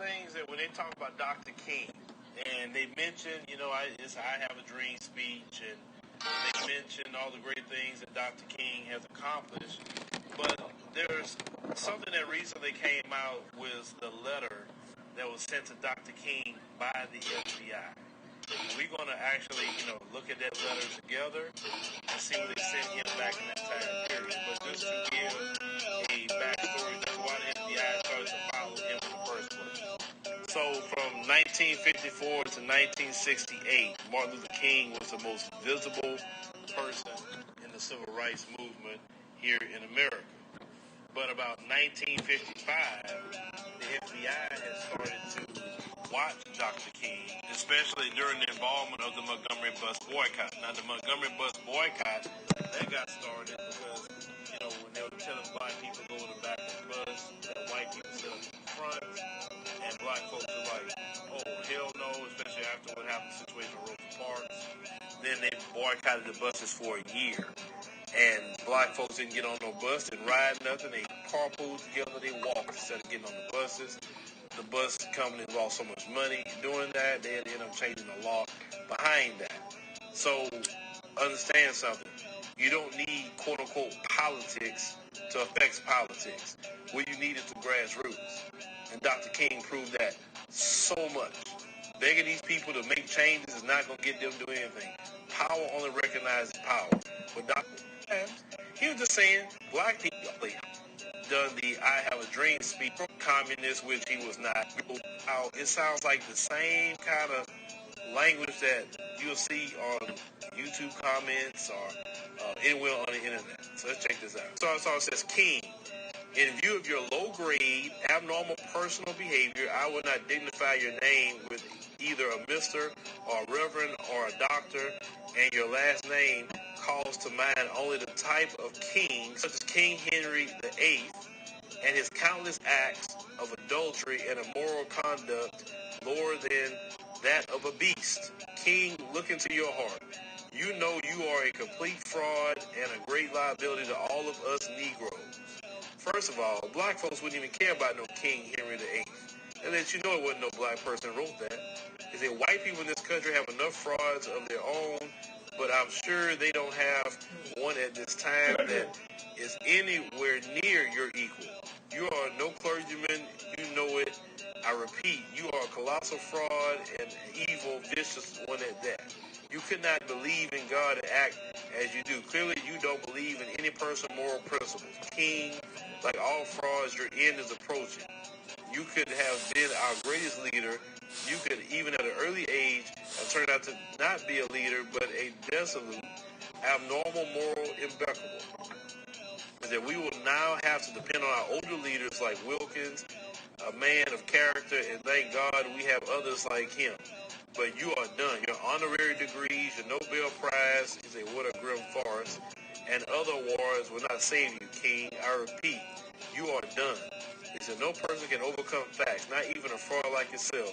things that when they talk about Dr. King, and they mention, it's I Have a Dream speech, and they mention all the great things that Dr. King has accomplished. But there's something that recently came out with the letter that was sent to Dr. King by the FBI. We're going to actually, look at that letter together and see what they sent him back in that time period. But just to give a backstory, that's why the FBI started to follow him in the first place. So from 1954 to 1968, Martin Luther King was the most visible person in the civil rights movement here in America. But about 1955, the FBI had started to watch Dr. King, especially during the involvement of the Montgomery bus boycott. Now, the Montgomery bus boycott, that got started because, when they were telling black people go to the back of the bus, that white people sit up in the front, and black folks were like, oh, hell no, especially after what happened, the situation in Rosa Parks. Then they boycotted the buses for a year. And black folks didn't get on no bus, didn't ride nothing. They carpooled together, they walked instead of getting on the buses. The bus company lost so much money doing that, they had to end up changing the law behind that. So, understand something. You don't need quote-unquote politics to affect politics. What you need is the grassroots. And Dr. King proved that so much. Begging these people to make changes is not going to get them to do anything. Power only recognizes power. But Dr. he was just saying black people done the I Have a Dream speech, communist, which he was not. It sounds like the same kind of language that you'll see on YouTube comments or anywhere on the internet. So let's check this out. So it says, King, in view of your low-grade, abnormal personal behavior, I will not dignify your name with either a Mr. or a Reverend or a Doctor, and your last name calls to mind only the type of king, such as King Henry VIII, and his countless acts of adultery and immoral conduct lower than that of a beast. King, look into your heart. You know you are a complete fraud and a great liability to all of us Negroes. First of all, black folks wouldn't even care about no King Henry VIII. And let you know it wasn't no black person wrote that. Is that white people in this country have enough frauds of their own, but I'm sure they don't have one at this time that is anywhere near your equal. You are no clergyman, you know it. I repeat, you are a colossal fraud and evil, vicious one at that. You could not believe in God and act as you do. Clearly, you don't believe in any personal moral principles. King, like all frauds, your end is approaching. You could have been our greatest leader. You could, even at an early age, have turned out to not be a leader, but a dissolute, abnormal, moral, impeccable. That we will now have to depend on our older leaders like Wilkins, a man of character, and thank God we have others like him. But you are done. Your honorary degrees, your Nobel Prize is a what a grim farce, and other awards will not save you, King. I repeat, you are done. He said, no person can overcome facts, not even a fraud like yourself.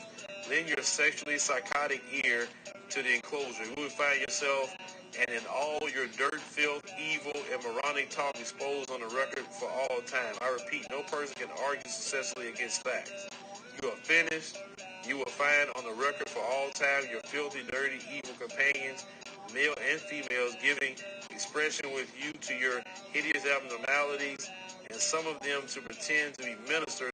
Lend your sexually psychotic ear to the enclosure. You will find yourself and in all your dirt, filth, evil, and moronic talk exposed on the record for all time. I repeat, no person can argue successfully against facts. You are finished. You will find on the record for all time your filthy, dirty, evil companions, male and females, giving expression with you to your hideous abnormalities, and some of them to pretend to be ministers